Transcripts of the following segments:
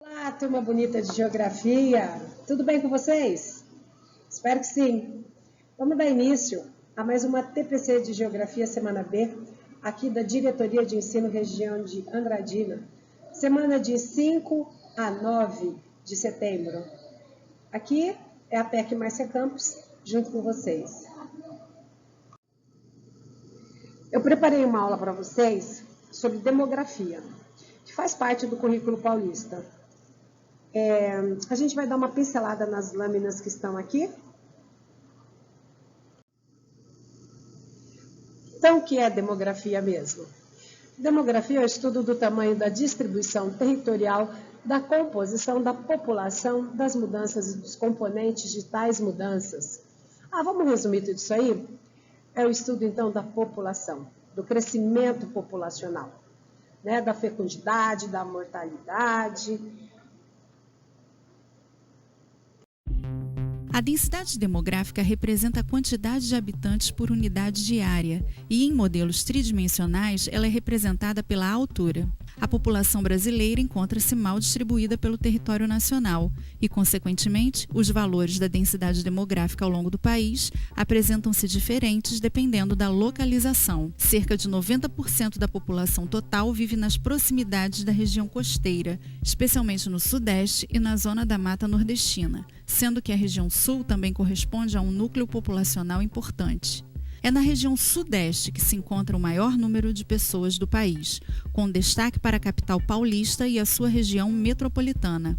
Olá, turma bonita de geografia. Tudo bem com vocês? Espero que sim. Vamos dar início a mais uma TPC de Geografia Semana B, aqui da Diretoria de Ensino Região de Andradina, semana de 5 a 9 de setembro. Aqui é a PEC Márcia Campos, junto com vocês. Eu preparei uma aula para vocês sobre demografia, que faz parte do currículo paulista. A gente vai dar uma pincelada nas lâminas que estão aqui. Então, o que é demografia mesmo? Demografia é o estudo do tamanho da distribuição territorial, da composição da população, das mudanças e dos componentes de tais mudanças. Vamos resumir tudo isso aí? É o estudo, então, da população, do crescimento populacional, né? Da fecundidade, da mortalidade. A densidade demográfica representa a quantidade de habitantes por unidade de área e, em modelos tridimensionais, ela é representada pela altura. A população brasileira encontra-se mal distribuída pelo território nacional e, consequentemente, os valores da densidade demográfica ao longo do país apresentam-se diferentes dependendo da localização. Cerca de 90% da população total vive nas proximidades da região costeira, especialmente no Sudeste e na zona da Mata Nordestina, sendo que a região Sul também corresponde a um núcleo populacional importante. É na região Sudeste que se encontra o maior número de pessoas do país, com destaque para a capital paulista e a sua região metropolitana.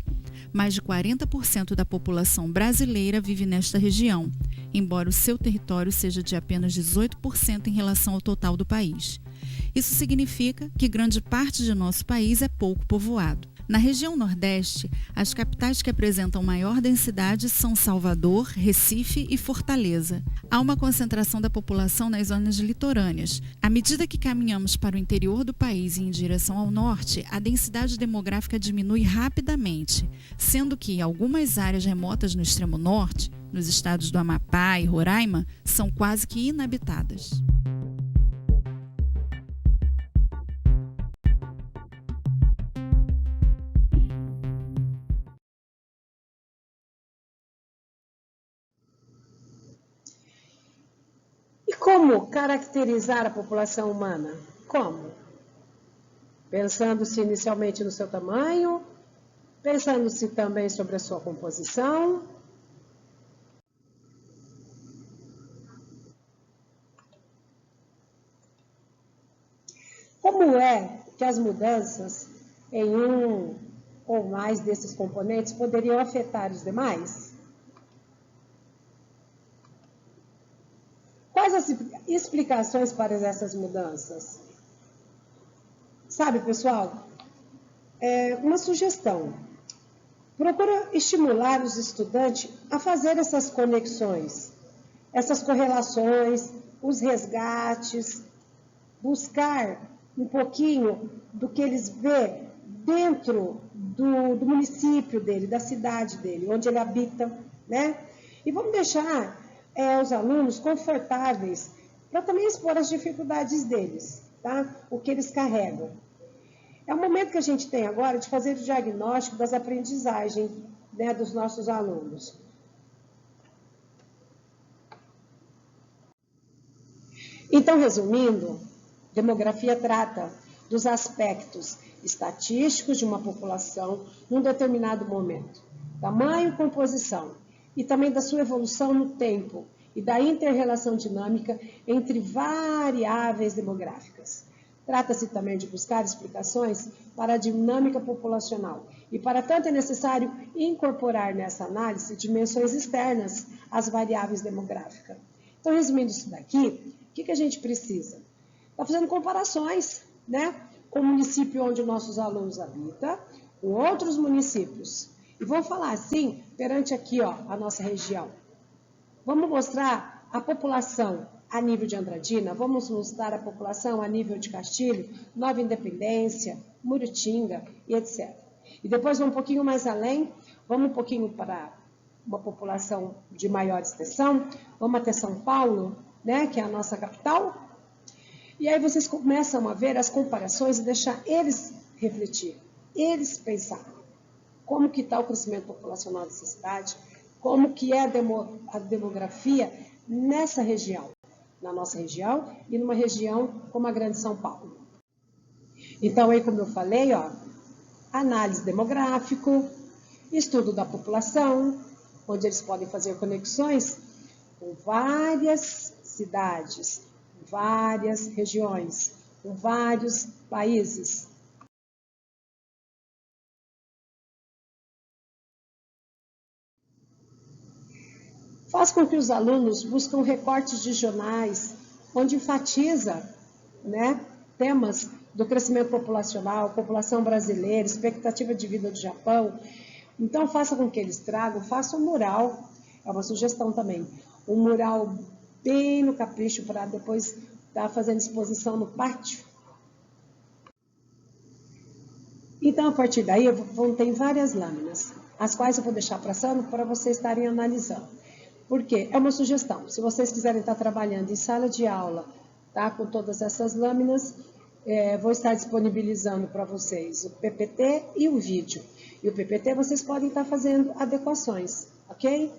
Mais de 40% da população brasileira vive nesta região, embora o seu território seja de apenas 18% em relação ao total do país. Isso significa que grande parte de nosso país é pouco povoado. Na região Nordeste, as capitais que apresentam maior densidade são Salvador, Recife e Fortaleza. Há uma concentração da população nas zonas litorâneas. À medida que caminhamos para o interior do país e em direção ao norte, a densidade demográfica diminui rapidamente, sendo que algumas áreas remotas no extremo norte, nos estados do Amapá e Roraima, são quase que inabitadas. Como caracterizar a população humana? Como? Pensando-se inicialmente no seu tamanho, pensando-se também sobre a sua composição. Como é que as mudanças em um ou mais desses componentes poderiam afetar os demais? Quais as explicações para essas mudanças? Sabe, pessoal, uma sugestão. Procura estimular os estudantes a fazer essas conexões, essas correlações, os resgates, buscar um pouquinho do que eles vê dentro do município dele, da cidade dele, onde ele habita, né? E vamos deixar os alunos confortáveis para também expor as dificuldades deles, tá? O que eles carregam. É o momento que a gente tem agora de fazer o diagnóstico das aprendizagens, né, dos nossos alunos. Então, resumindo, demografia trata dos aspectos estatísticos de uma população num determinado momento. Tamanho, composição. E também da sua evolução no tempo e da inter-relação dinâmica entre variáveis demográficas. Trata-se também de buscar explicações para a dinâmica populacional e, para tanto, é necessário incorporar nessa análise dimensões externas às variáveis demográficas. Então, resumindo isso daqui, o que a gente precisa? Está fazendo comparações, né, com o município onde nossos alunos habitam, com outros municípios. E vamos falar assim, perante aqui, ó, a nossa região. Vamos mostrar a população a nível de Andradina, vamos mostrar a população a nível de Castilho, Nova Independência, Muritinga e etc. E depois vamos um pouquinho mais além, vamos um pouquinho para uma população de maior extensão, vamos até São Paulo, né, que é a nossa capital. E aí vocês começam a ver as comparações e deixar eles refletir, eles pensar. como que está o crescimento populacional dessa cidade, como que é a demografia nessa região, na nossa região e numa região como a Grande São Paulo. Então, aí, como eu falei, ó, análise demográfico, estudo da população, onde eles podem fazer conexões com várias cidades, com várias regiões, com vários países. Faz com que os alunos buscam recortes de jornais, onde enfatiza, né, temas do crescimento populacional, população brasileira, expectativa de vida do Japão. Então, faça com que eles tragam, faça um mural, é uma sugestão também, um mural bem no capricho para depois estar fazendo exposição no pátio. Então, a partir daí, vão ter várias lâminas, as quais eu vou deixar passando para vocês estarem analisando. Porque é uma sugestão. Se vocês quiserem estar trabalhando em sala de aula, tá, com todas essas lâminas, vou estar disponibilizando para vocês o PPT e o vídeo. E o PPT vocês podem estar fazendo adequações, ok?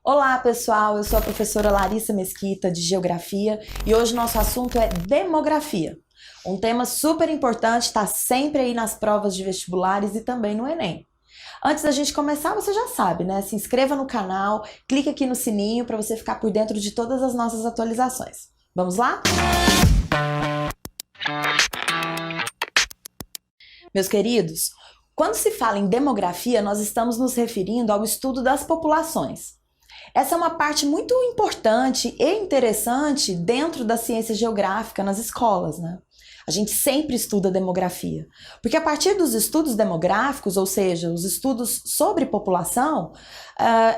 Olá pessoal, eu sou a professora Larissa Mesquita de Geografia e hoje nosso assunto é demografia. Um tema super importante, está sempre aí nas provas de vestibulares e também no Enem. Antes da gente começar, você já sabe, né? Se inscreva no canal, clique aqui no sininho para você ficar por dentro de todas as nossas atualizações. Vamos lá? Meus queridos, quando se fala em demografia, nós estamos nos referindo ao estudo das populações. Essa é uma parte muito importante e interessante dentro da ciência geográfica nas escolas, né? A gente sempre estuda demografia, porque a partir dos estudos demográficos, ou seja, os estudos sobre população,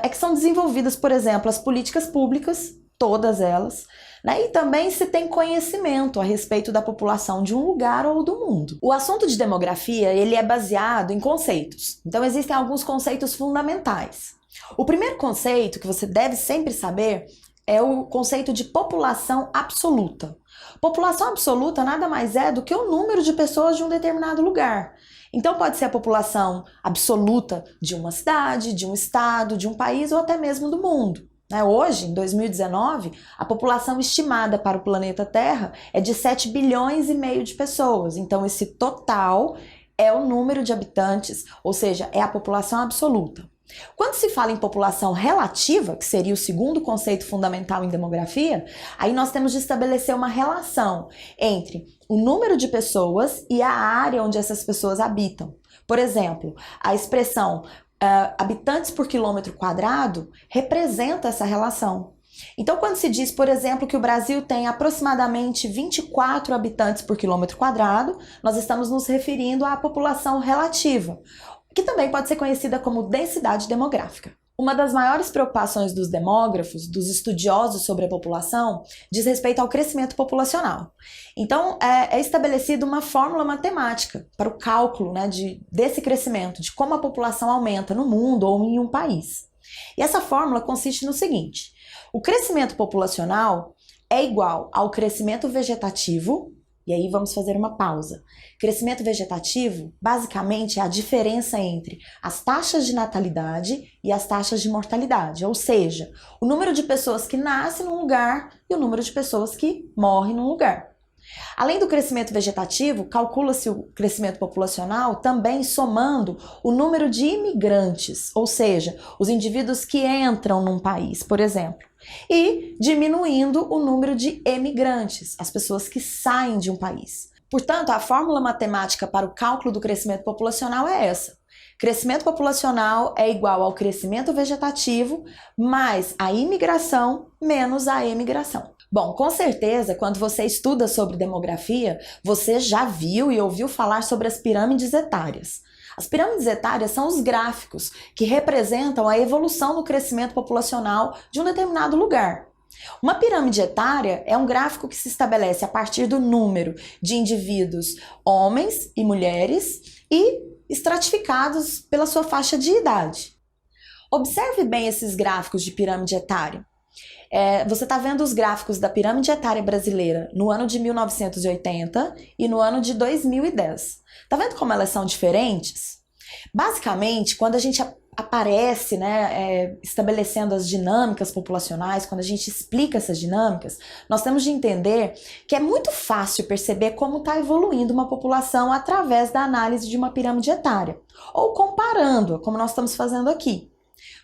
é que são desenvolvidas, por exemplo, as políticas públicas, todas elas, né? E também se tem conhecimento a respeito da população de um lugar ou do mundo. O assunto de demografia, ele é baseado em conceitos. Então existem alguns conceitos fundamentais. O primeiro conceito que você deve sempre saber é o conceito de população absoluta. População absoluta nada mais é do que o número de pessoas de um determinado lugar. Então pode ser a população absoluta de uma cidade, de um estado, de um país ou até mesmo do mundo. Hoje, em 2019, a população estimada para o planeta Terra é de 7 bilhões e meio de pessoas. Então, esse total é o número de habitantes, ou seja, é a população absoluta. Quando se fala em população relativa, que seria o segundo conceito fundamental em demografia, aí nós temos de estabelecer uma relação entre o número de pessoas e a área onde essas pessoas habitam. Por exemplo, a expressão habitantes por quilômetro quadrado representa essa relação. Então, quando se diz, por exemplo, que o Brasil tem aproximadamente 24 habitantes por quilômetro quadrado, nós estamos nos referindo à população relativa, que também pode ser conhecida como densidade demográfica. Uma das maiores preocupações dos demógrafos, dos estudiosos sobre a população, diz respeito ao crescimento populacional. Então, é estabelecida uma fórmula matemática para o cálculo, desse crescimento, de como a população aumenta no mundo ou em um país. E essa fórmula consiste no seguinte: o crescimento populacional é igual ao crescimento vegetativo. E aí vamos fazer uma pausa. Crescimento vegetativo, basicamente, é a diferença entre as taxas de natalidade e as taxas de mortalidade, ou seja, o número de pessoas que nascem num lugar e o número de pessoas que morrem num lugar. Além do crescimento vegetativo, calcula-se o crescimento populacional também somando o número de imigrantes, ou seja, os indivíduos que entram num país, por exemplo, e diminuindo o número de emigrantes, as pessoas que saem de um país. Portanto, a fórmula matemática para o cálculo do crescimento populacional é essa. Crescimento populacional é igual ao crescimento vegetativo mais a imigração menos a emigração. Bom, com certeza, quando você estuda sobre demografia, você já viu e ouviu falar sobre as pirâmides etárias. As pirâmides etárias são os gráficos que representam a evolução do crescimento populacional de um determinado lugar. Uma pirâmide etária é um gráfico que se estabelece a partir do número de indivíduos, homens e mulheres, e estratificados pela sua faixa de idade. Observe bem esses gráficos de pirâmide etária. Você está vendo os gráficos da pirâmide etária brasileira no ano de 1980 e no ano de 2010. Está vendo como elas são diferentes? Basicamente, quando a gente aparece, estabelecendo as dinâmicas populacionais, quando a gente explica essas dinâmicas, nós temos de entender que é muito fácil perceber como está evoluindo uma população através da análise de uma pirâmide etária, ou comparando, como nós estamos fazendo aqui.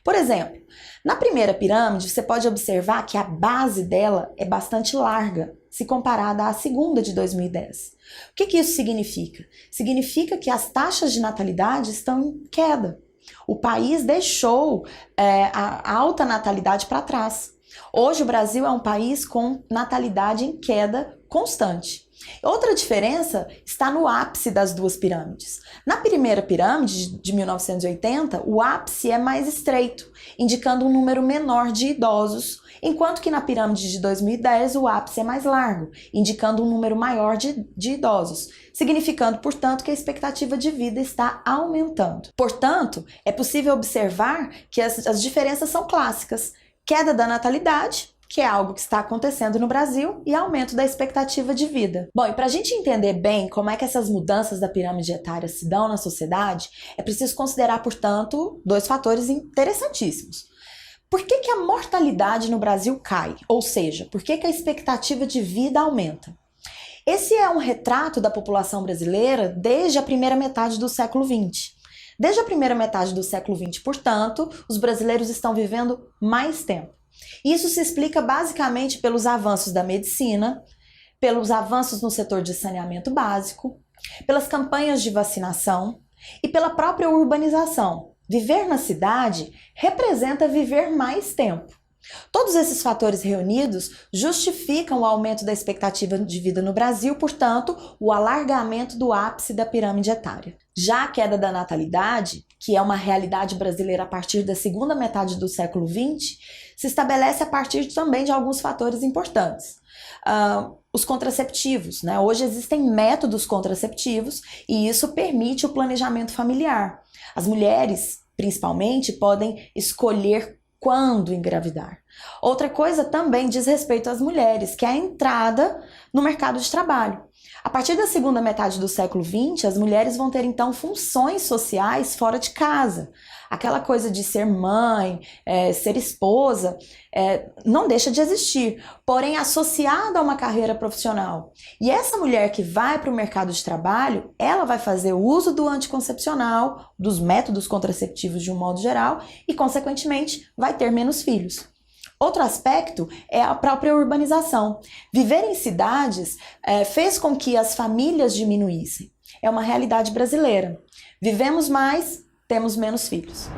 Por exemplo, na primeira pirâmide, você pode observar que a base dela é bastante larga, se comparada à segunda de 2010. O que isso significa? Significa que as taxas de natalidade estão em queda. O país deixou a alta natalidade para trás. Hoje o Brasil é um país com natalidade em queda constante. Outra diferença está no ápice das duas pirâmides. Na primeira pirâmide, de 1980, o ápice é mais estreito, indicando um número menor de idosos, enquanto que na pirâmide de 2010 o ápice é mais largo, indicando um número maior de idosos, significando, portanto, que a expectativa de vida está aumentando. Portanto, é possível observar que as diferenças são clássicas: queda da natalidade, que é algo que está acontecendo no Brasil, e aumento da expectativa de vida. Bom, e para a gente entender bem como é que essas mudanças da pirâmide etária se dão na sociedade, é preciso considerar, portanto, dois fatores interessantíssimos. Por que a mortalidade no Brasil cai? Ou seja, por que a expectativa de vida aumenta? Esse é um retrato da população brasileira desde a primeira metade do século XX. Desde a primeira metade do século XX, portanto, os brasileiros estão vivendo mais tempo. Isso se explica basicamente pelos avanços da medicina, pelos avanços no setor de saneamento básico, pelas campanhas de vacinação e pela própria urbanização. Viver na cidade representa viver mais tempo. Todos esses fatores reunidos justificam o aumento da expectativa de vida no Brasil, portanto, o alargamento do ápice da pirâmide etária. Já a queda da natalidade, que é uma realidade brasileira a partir da segunda metade do século XX, se estabelece a partir também de alguns fatores importantes. Os contraceptivos, né? Hoje existem métodos contraceptivos e isso permite o planejamento familiar. As mulheres, principalmente, podem escolher quando engravidar. Outra coisa também diz respeito às mulheres, que é a entrada no mercado de trabalho. A partir da segunda metade do século XX, as mulheres vão ter então funções sociais fora de casa. Aquela coisa de ser mãe, ser esposa, não deixa de existir, porém associada a uma carreira profissional. E essa mulher que vai para o mercado de trabalho, ela vai fazer uso do anticoncepcional, dos métodos contraceptivos de um modo geral e, consequentemente, vai ter menos filhos. Outro aspecto é a própria urbanização. Viver em cidades fez com que as famílias diminuíssem. É uma realidade brasileira. Vivemos mais, temos menos filhos.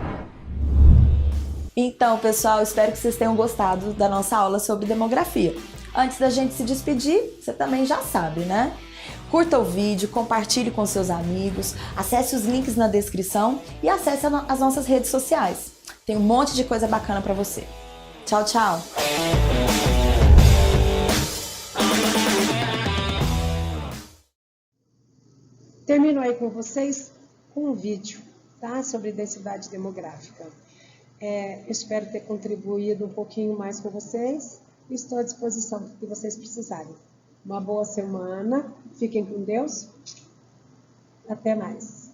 Então, pessoal, espero que vocês tenham gostado da nossa aula sobre demografia. Antes da gente se despedir, você também já sabe, né? Curta o vídeo, compartilhe com seus amigos, acesse os links na descrição e acesse as nossas redes sociais. Tem um monte de coisa bacana para você. Tchau, tchau! Termino aí com vocês com um vídeo, tá? Sobre densidade demográfica. Espero ter contribuído um pouquinho mais com vocês e estou à disposição do que vocês precisarem. Uma boa semana, fiquem com Deus, até mais.